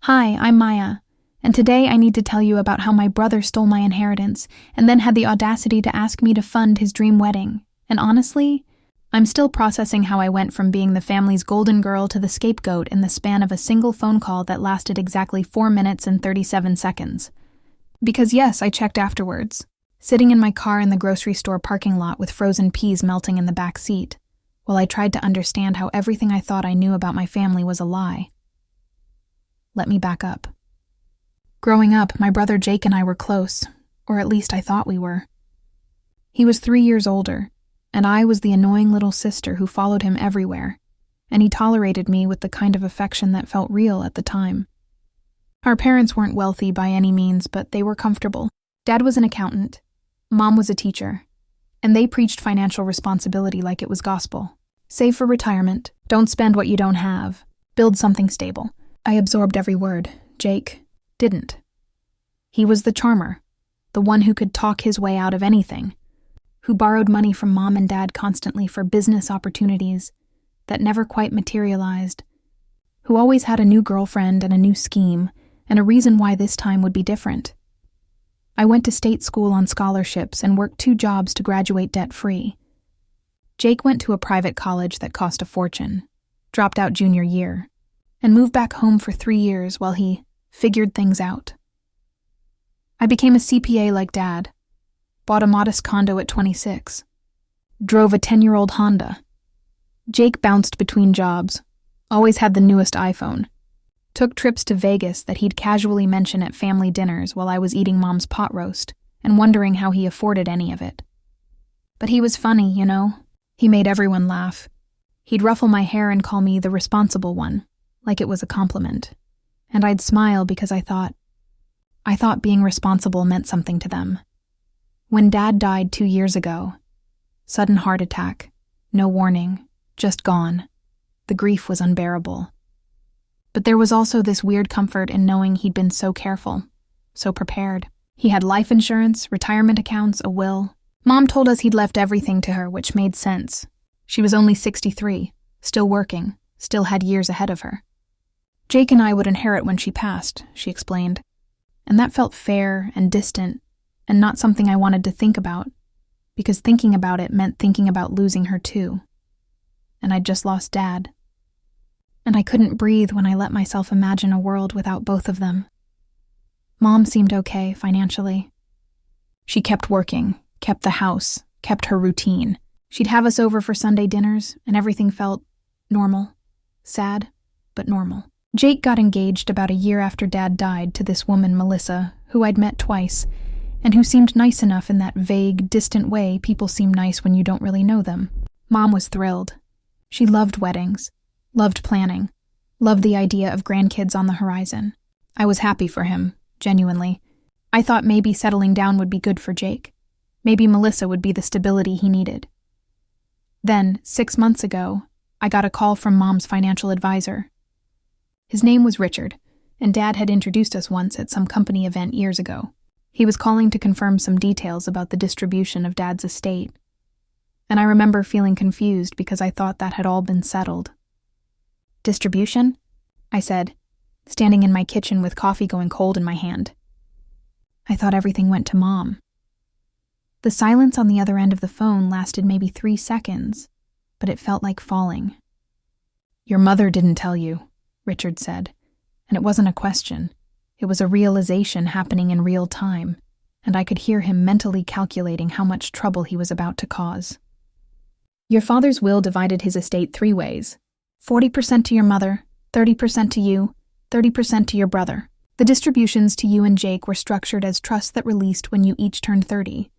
Hi, I'm Maya, and today I need to tell you about how my brother stole my inheritance and then had the audacity to ask me to fund his dream wedding. And honestly, I'm still processing how I went from being the family's golden girl to the scapegoat in the span of a single phone call that lasted exactly 4 minutes and 37 seconds. Because yes, I checked afterwards, sitting in my car in the grocery store parking lot with frozen peas melting in the back seat, while I tried to understand how everything I thought I knew about my family was a lie. Let me back up. Growing up, my brother Jake and I were close, or at least I thought we were. He was 3 years older, and I was the annoying little sister who followed him everywhere, and he tolerated me with the kind of affection that felt real at the time. Our parents weren't wealthy by any means, but they were comfortable. Dad was an accountant, Mom was a teacher, and they preached financial responsibility like it was gospel. Save for retirement, don't spend what you don't have, build something stable. I absorbed every word. Jake didn't. He was the charmer, the one who could talk his way out of anything, who borrowed money from Mom and Dad constantly for business opportunities that never quite materialized, who always had a new girlfriend and a new scheme and a reason why this time would be different. I went to state school on scholarships and worked 2 jobs to graduate debt-free. Jake went to a private college that cost a fortune, dropped out junior year, and moved back home for 3 years while he figured things out. I became a CPA like Dad, bought a modest condo at 26, drove a 10-year-old Honda. Jake bounced between jobs, always had the newest iPhone, took trips to Vegas that he'd casually mention at family dinners while I was eating Mom's pot roast and wondering how he afforded any of it. But he was funny, you know. He made everyone laugh. He'd ruffle my hair and call me the responsible one, like it was a compliment. And I'd smile because I thought being responsible meant something to them. When Dad died 2 years ago, sudden heart attack, no warning, just gone, the grief was unbearable. But there was also this weird comfort in knowing he'd been so careful, so prepared. He had life insurance, retirement accounts, a will. Mom told us he'd left everything to her, which made sense. She was only 63, still working, still had years ahead of her. Jake and I would inherit when she passed, she explained, and that felt fair and distant, and not something I wanted to think about, because thinking about it meant thinking about losing her too. And I'd just lost Dad. And I couldn't breathe when I let myself imagine a world without both of them. Mom seemed okay financially. She kept working, kept the house, kept her routine. She'd have us over for Sunday dinners, and everything felt normal. Sad, but normal. Jake got engaged about a year after Dad died to this woman, Melissa, who I'd met twice, and who seemed nice enough in that vague, distant way people seem nice when you don't really know them. Mom was thrilled. She loved weddings, loved planning, loved the idea of grandkids on the horizon. I was happy for him, genuinely. I thought maybe settling down would be good for Jake. Maybe Melissa would be the stability he needed. Then, 6 months ago, I got a call from Mom's financial advisor. His name was Richard, and Dad had introduced us once at some company event years ago. He was calling to confirm some details about the distribution of Dad's estate. And I remember feeling confused because I thought that had all been settled. Distribution? I said, standing in my kitchen with coffee going cold in my hand. I thought everything went to Mom. The silence on the other end of the phone lasted maybe 3 seconds, but it felt like falling. Your mother didn't tell you, Richard said, and it wasn't a question. It was a realization happening in real time, and I could hear him mentally calculating how much trouble he was about to cause. Your father's will divided his estate 3 ways. 40% to your mother, 30% to you, 30% to your brother. The distributions to you and Jake were structured as trusts that released when you each turned 30,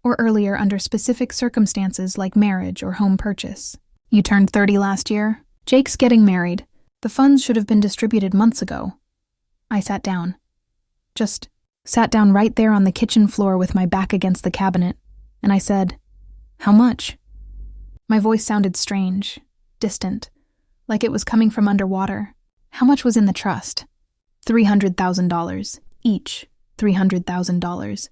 or earlier under specific circumstances like marriage or home purchase. You turned 30 last year? Jake's getting married. The funds should have been distributed months ago. I sat down. Just sat down right there on the kitchen floor with my back against the cabinet, and I said, "How much?" My voice sounded strange, distant, like it was coming from underwater. How much was in the trust? $300,000. Each, $300,000.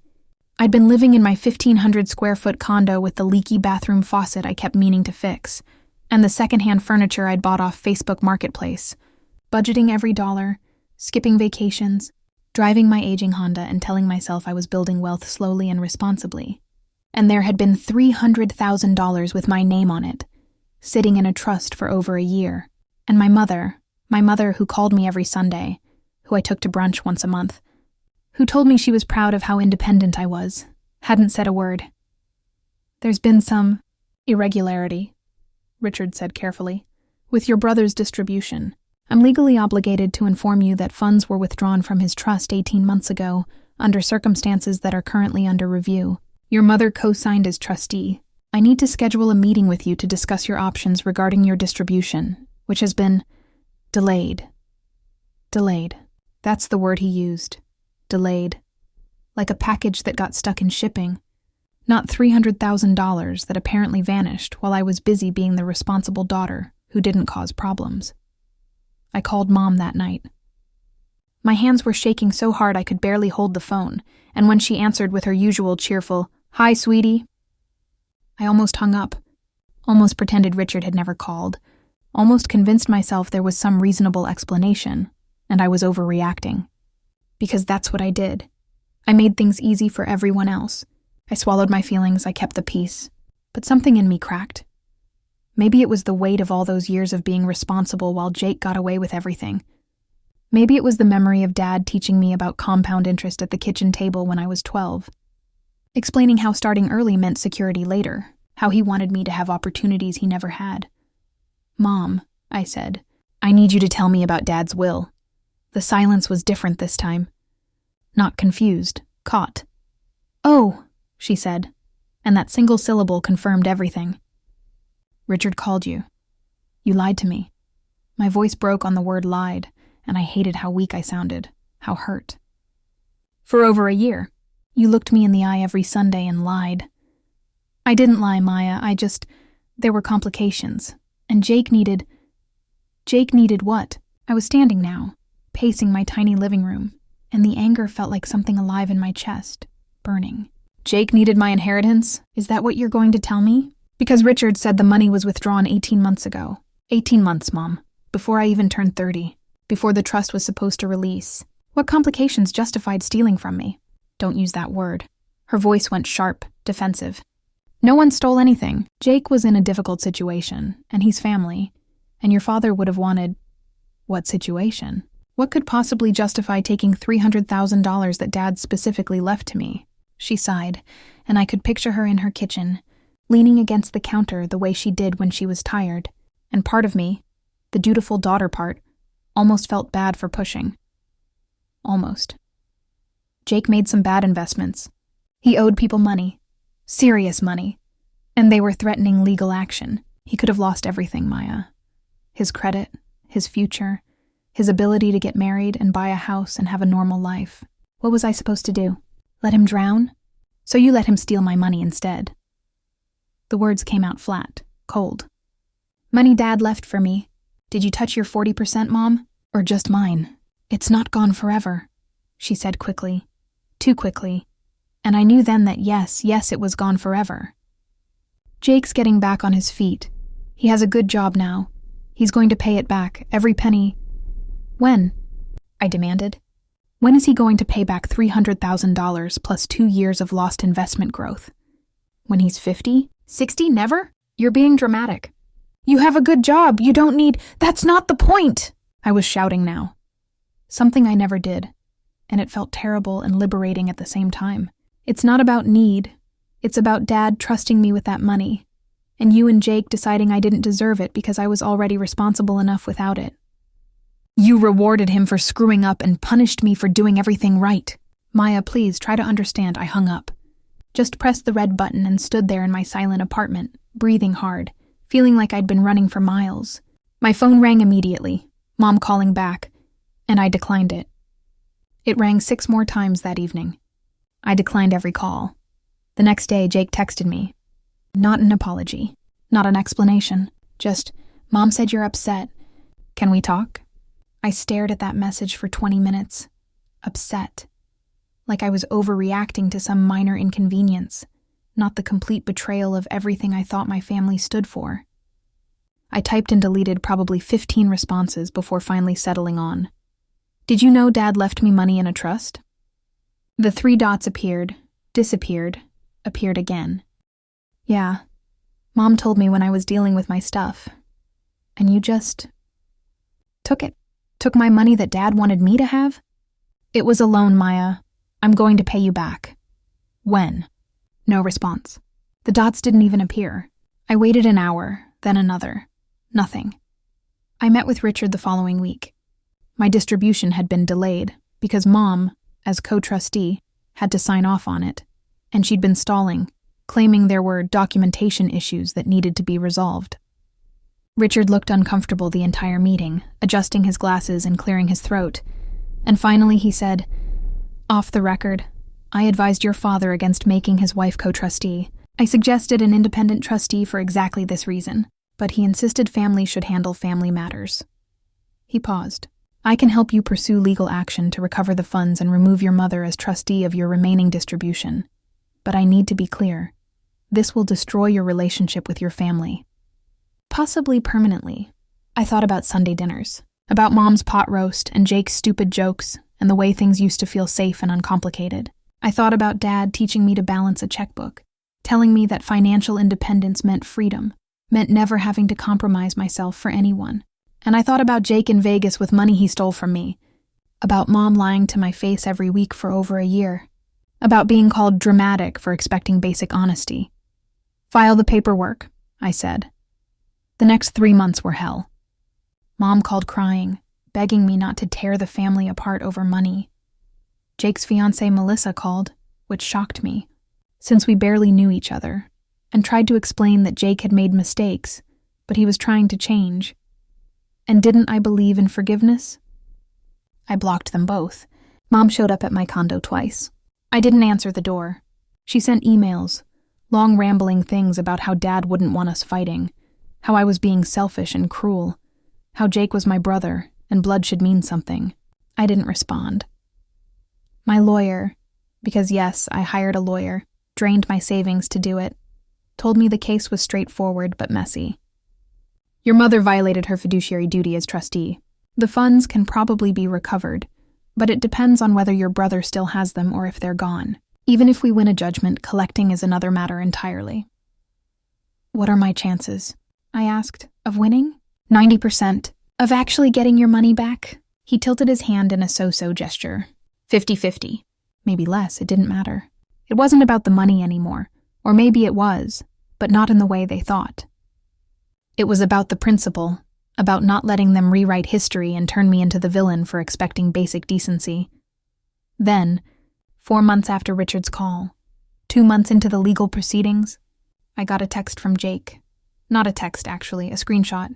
I'd been living in my 1,500-square-foot condo with the leaky bathroom faucet I kept meaning to fix, and the secondhand furniture I'd bought off Facebook Marketplace, budgeting every dollar, skipping vacations, driving my aging Honda and telling myself I was building wealth slowly and responsibly. And there had been $300,000 with my name on it, sitting in a trust for over a year. And my mother who called me every Sunday, who I took to brunch once a month, who told me she was proud of how independent I was, hadn't said a word. "There's been some irregularity," Richard said carefully, "with your brother's distribution. I'm legally obligated to inform you that funds were withdrawn from his trust 18 months ago, under circumstances that are currently under review. Your mother co-signed as trustee. I need to schedule a meeting with you to discuss your options regarding your distribution, which has been delayed." Delayed. That's the word he used. Delayed. Like a package that got stuck in shipping. Not $300,000 that apparently vanished while I was busy being the responsible daughter who didn't cause problems. I called Mom that night. My hands were shaking so hard I could barely hold the phone, and when she answered with her usual cheerful, "Hi, sweetie," I almost hung up, almost pretended Richard had never called, almost convinced myself there was some reasonable explanation, and I was overreacting. Because that's what I did. I made things easy for everyone else. I swallowed my feelings, I kept the peace, but something in me cracked. Maybe it was the weight of all those years of being responsible while Jake got away with everything. Maybe it was the memory of Dad teaching me about compound interest at the kitchen table when I was 12. Explaining how starting early meant security later, how he wanted me to have opportunities he never had. "Mom," I said, "I need you to tell me about Dad's will." The silence was different this time. Not confused, caught. "Oh," she said, and that single syllable confirmed everything. "Richard called you. You lied to me." My voice broke on the word lied, and I hated how weak I sounded, how hurt. "For over a year. You looked me in the eye every Sunday and lied." "I didn't lie, Maya, there were complications. And Jake needed what?" I was standing now, pacing my tiny living room, and the anger felt like something alive in my chest, burning. "Jake needed my inheritance? Is that what you're going to tell me? Because Richard said the money was withdrawn 18 months ago. 18 months, Mom. Before I even turned 30. Before the trust was supposed to release. What complications justified stealing from me?" "Don't use that word." Her voice went sharp, defensive. "No one stole anything. Jake was in a difficult situation, and he's family. And your father would have wanted..." "What situation? What could possibly justify taking $300,000 that Dad specifically left to me?" She sighed, and I could picture her in her kitchen, leaning against the counter the way she did when she was tired, and part of me, the dutiful daughter part, almost felt bad for pushing. Almost. Jake made some bad investments. He owed people money. Serious money. And they were threatening legal action. He could have lost everything, Maya. His credit, his future, his ability to get married and buy a house and have a normal life. What was I supposed to do? Let him drown? So you let him steal my money instead. The words came out flat, cold. "Money Dad left for me. Did you touch your 40%, Mom? Or just mine? It's not gone forever," she said quickly. Too quickly. And I knew then that yes, it was gone forever. "Jake's getting back on his feet. He has a good job now. He's going to pay it back, every penny." "When?" I demanded. "When is he going to pay back $300,000 plus 2 years of lost investment growth? When he's 50? 60? Never? You're being dramatic. You have a good job. You don't need... That's not the point!" I was shouting now. Something I never did, and it felt terrible and liberating at the same time. It's not about need. It's about Dad trusting me with that money, and you and Jake deciding I didn't deserve it because I was already responsible enough without it. You rewarded him for screwing up and punished me for doing everything right. Maya, please try to understand. I hung up. Just pressed the red button and stood there in my silent apartment, breathing hard, feeling like I'd been running for miles. My phone rang immediately, Mom calling back, and I declined it. It rang 6 more times that evening. I declined every call. The next day, Jake texted me. Not an apology, not an explanation, just, "Mom said you're upset. Can we talk?" I stared at that message for 20 minutes. Upset. Like I was overreacting to some minor inconvenience, not the complete betrayal of everything I thought my family stood for. I typed and deleted probably 15 responses before finally settling on. Did you know Dad left me money in a trust? The 3 dots appeared, disappeared, appeared again. Yeah, Mom told me when I was dealing with my stuff. And you just took it. Took my money that Dad wanted me to have? It was a loan, Maya. I'm going to pay you back. When? No response. The dots didn't even appear. I waited an hour, then another. Nothing. I met with Richard the following week. My distribution had been delayed because Mom, as co-trustee, had to sign off on it, and she'd been stalling, claiming there were documentation issues that needed to be resolved. Richard looked uncomfortable the entire meeting, adjusting his glasses and clearing his throat, and finally he said, "Off the record, I advised your father against making his wife co-trustee. I suggested an independent trustee for exactly this reason, but he insisted family should handle family matters." He paused. "I can help you pursue legal action to recover the funds and remove your mother as trustee of your remaining distribution. But I need to be clear. This will destroy your relationship with your family. Possibly permanently." I thought about Sunday dinners, about Mom's pot roast and Jake's stupid jokes and the way things used to feel safe and uncomplicated. I thought about Dad teaching me to balance a checkbook, telling me that financial independence meant freedom, meant never having to compromise myself for anyone. And I thought about Jake in Vegas with money he stole from me, about Mom lying to my face every week for over a year, about being called dramatic for expecting basic honesty. "File the paperwork," I said. The next 3 months were hell. Mom called crying, begging me not to tear the family apart over money. Jake's fiancée Melissa called, which shocked me, since we barely knew each other, and tried to explain that Jake had made mistakes, but he was trying to change. And didn't I believe in forgiveness? I blocked them both. Mom showed up at my condo twice. I didn't answer the door. She sent emails, long rambling things about how Dad wouldn't want us fighting, how I was being selfish and cruel, how Jake was my brother and blood should mean something. I didn't respond. My lawyer, because yes, I hired a lawyer, drained my savings to do it, told me the case was straightforward but messy. "Your mother violated her fiduciary duty as trustee. The funds can probably be recovered, but it depends on whether your brother still has them or if they're gone. Even if we win a judgment, collecting is another matter entirely." "What are my chances?" I asked. "Of winning?" 90%. "Of actually getting your money back?" He tilted his hand in a so-so gesture. 50-50. Maybe less, it didn't matter. It wasn't about the money anymore, or maybe it was, but not in the way they thought. It was about the principle, about not letting them rewrite history and turn me into the villain for expecting basic decency. Then, 4 months after Richard's call, 2 months into the legal proceedings, I got a text from Jake. Not a text, actually, a screenshot.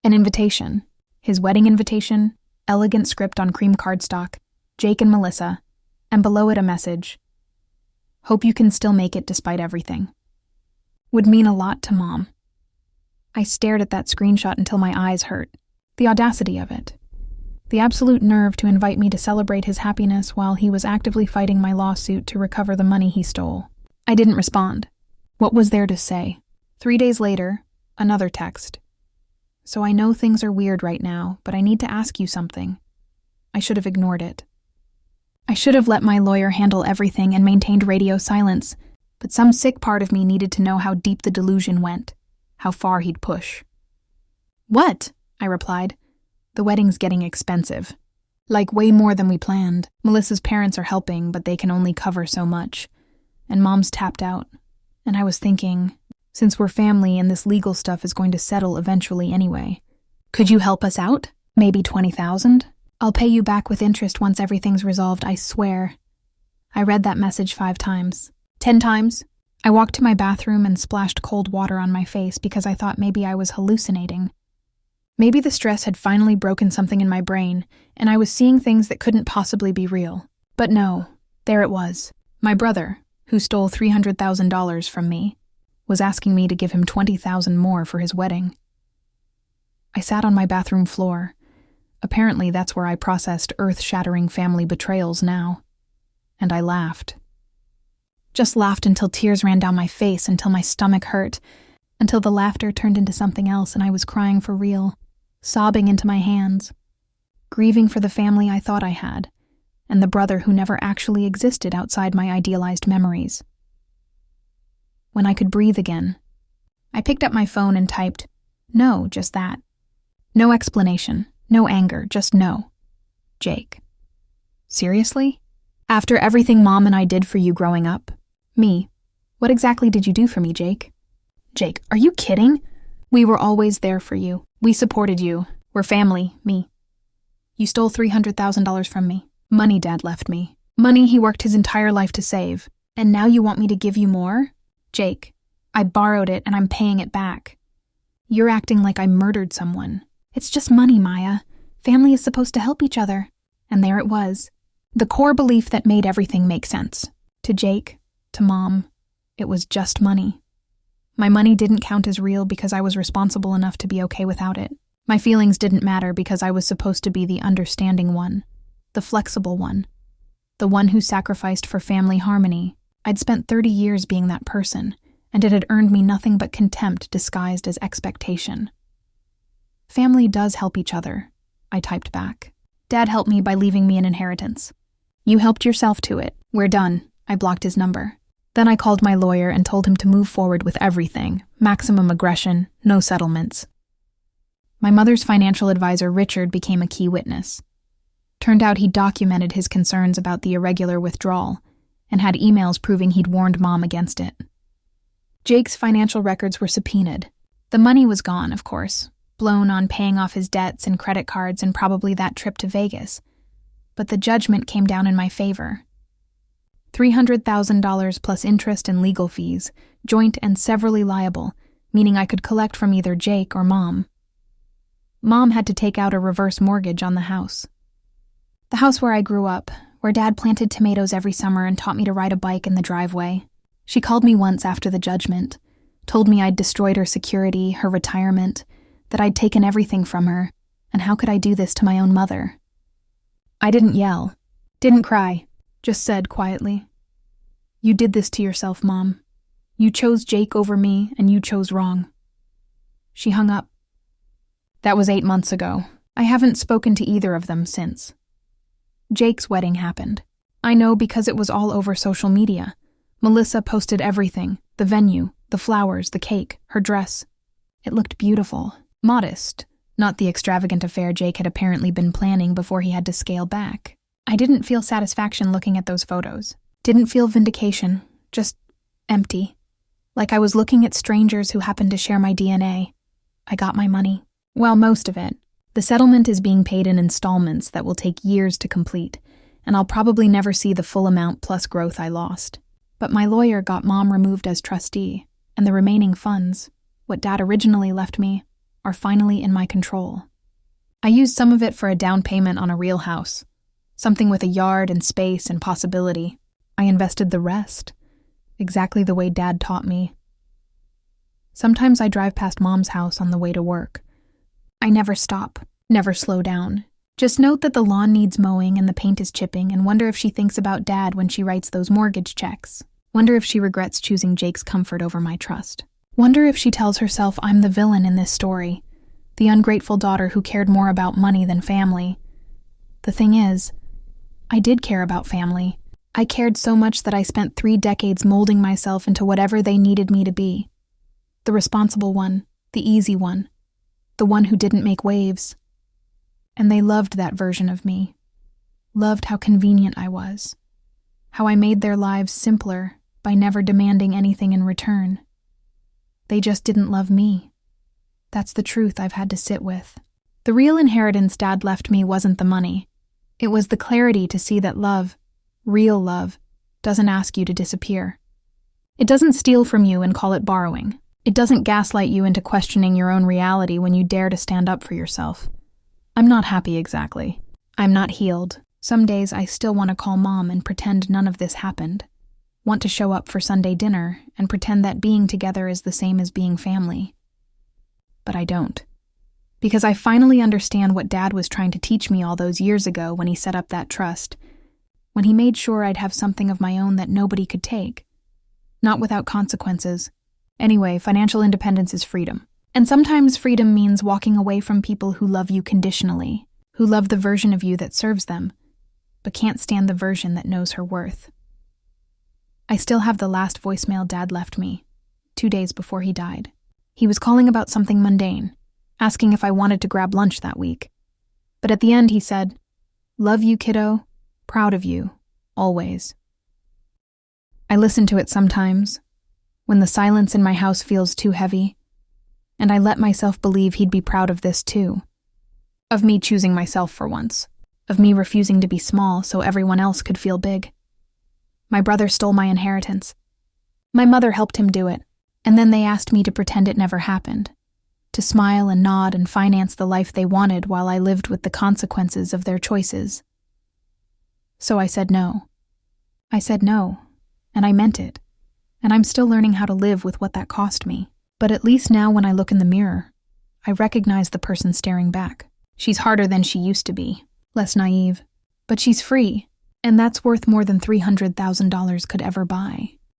An invitation. His wedding invitation, elegant script on cream cardstock, Jake and Melissa, and below it a message. "Hope you can still make it despite everything." Would mean a lot to Mom. I stared at that screenshot until my eyes hurt. The audacity of it. The absolute nerve to invite me to celebrate his happiness while he was actively fighting my lawsuit to recover the money he stole. I didn't respond. What was there to say? 3 days later, another text. "So I know things are weird right now, but I need to ask you something." I should have ignored it. I should have let my lawyer handle everything and maintained radio silence, but some sick part of me needed to know how deep the delusion went, how far he'd push. "What?" I replied. "The wedding's getting expensive. Like way more than we planned. Melissa's parents are helping, but they can only cover so much. And Mom's tapped out. And I was thinking, since we're family and this legal stuff is going to settle eventually anyway, could you help us out? Maybe 20,000? I'll pay you back with interest once everything's resolved, I swear." I read that message 5 times. 10 times. I walked to my bathroom and splashed cold water on my face because I thought maybe I was hallucinating. Maybe the stress had finally broken something in my brain, and I was seeing things that couldn't possibly be real. But no, there it was. My brother, who stole $300,000 from me, was asking me to give him $20,000 more for his wedding. I sat on my bathroom floor. Apparently that's where I processed earth-shattering family betrayals now. And I laughed. Just laughed until tears ran down my face, until my stomach hurt, until the laughter turned into something else and I was crying for real, sobbing into my hands. grieving for the family I thought I had, and the brother who never actually existed outside my idealized memories. When I could breathe again, I picked up my phone and typed, "No, just that." No explanation, no anger, just no. Jake. Seriously? After everything Mom and I did for you growing up? Me. What exactly did you do for me, Jake? Jake, are you kidding? We were always there for you. We supported you. We're family, me. You stole $300,000 from me. Money Dad left me. Money he worked his entire life to save. And now you want me to give you more? Jake, I borrowed it and I'm paying it back. You're acting like I murdered someone. It's just money, Maya. Family is supposed to help each other. And there it was. The core belief that made everything make sense. To Jake, to Mom, it was just money. My money didn't count as real because I was responsible enough to be okay without it. My feelings didn't matter because I was supposed to be the understanding one, the flexible one, the one who sacrificed for family harmony. I'd spent 30 years being that person, and it had earned me nothing but contempt disguised as expectation. Family does help each other, I typed back. Dad helped me by leaving me an inheritance. You helped yourself to it. We're done. I blocked his number. Then I called my lawyer and told him to move forward with everything. Maximum aggression, no settlements. My mother's financial advisor, Richard, became a key witness. Turned out he documented his concerns about the irregular withdrawal and had emails proving he'd warned Mom against it. Jake's financial records were subpoenaed. The money was gone, of course, blown on paying off his debts and credit cards and probably that trip to Vegas. But the judgment came down in my favor. $300,000 plus interest and legal fees, joint and severally liable, meaning I could collect from either Jake or Mom. Mom had to take out a reverse mortgage on the house. The house where I grew up, where Dad planted tomatoes every summer and taught me to ride a bike in the driveway. She called me once after the judgment, told me I'd destroyed her security, her retirement, that I'd taken everything from her, and how could I do this to my own mother? I didn't yell, didn't cry, just said quietly, "You did this to yourself, Mom. You chose Jake over me, and you chose wrong." She hung up. That was 8 months ago. I haven't spoken to either of them since. Jake's wedding happened. I know because it was all over social media. Melissa posted everything, the venue, the flowers, the cake, her dress. It looked beautiful, modest, not the extravagant affair Jake had apparently been planning before he had to scale back. I didn't feel satisfaction looking at those photos. Didn't feel vindication, just empty. Like I was looking at strangers who happened to share my DNA. I got my money. Well, most of it. The settlement is being paid in installments that will take years to complete, and I'll probably never see the full amount plus growth I lost. But my lawyer got Mom removed as trustee, and the remaining funds, what Dad originally left me, are finally in my control. I used some of it for a down payment on a real house, something with a yard and space and possibility. I invested the rest, exactly the way Dad taught me. Sometimes I drive past Mom's house on the way to work. I never stop, never slow down. Just note that the lawn needs mowing and the paint is chipping, and wonder if she thinks about Dad when she writes those mortgage checks. Wonder if she regrets choosing Jake's comfort over my trust. Wonder if she tells herself I'm the villain in this story, the ungrateful daughter who cared more about money than family. The thing is, I did care about family. I cared so much that I spent 3 decades molding myself into whatever they needed me to be. The responsible one, the easy one, the one who didn't make waves. And they loved that version of me. Loved how convenient I was. How I made their lives simpler by never demanding anything in return. They just didn't love me. That's the truth I've had to sit with. The real inheritance Dad left me wasn't the money. It was the clarity to see that love, real love, doesn't ask you to disappear. It doesn't steal from you and call it borrowing. It doesn't gaslight you into questioning your own reality when you dare to stand up for yourself. I'm not happy exactly. I'm not healed. Some days I still want to call Mom and pretend none of this happened. Want to show up for Sunday dinner and pretend that being together is the same as being family. But I don't. Because I finally understand what Dad was trying to teach me all those years ago when he set up that trust. When he made sure I'd have something of my own that nobody could take. Not without consequences. Anyway, financial independence is freedom. And sometimes freedom means walking away from people who love you conditionally, who love the version of you that serves them, but can't stand the version that knows her worth. I still have the last voicemail Dad left me, 2 days before he died. He was calling about something mundane, asking if I wanted to grab lunch that week. But at the end he said, "Love you, kiddo. Proud of you. Always." I listen to it sometimes, when the silence in my house feels too heavy, and I let myself believe he'd be proud of this too. Of me choosing myself for once. Of me refusing to be small so everyone else could feel big. My brother stole my inheritance. My mother helped him do it, and then they asked me to pretend it never happened, to smile and nod and finance the life they wanted while I lived with the consequences of their choices. So I said no. I said no, and I meant it, and I'm still learning how to live with what that cost me. But at least now when I look in the mirror, I recognize the person staring back. She's harder than she used to be, less naive, but she's free, and that's worth more than $300,000 could ever buy.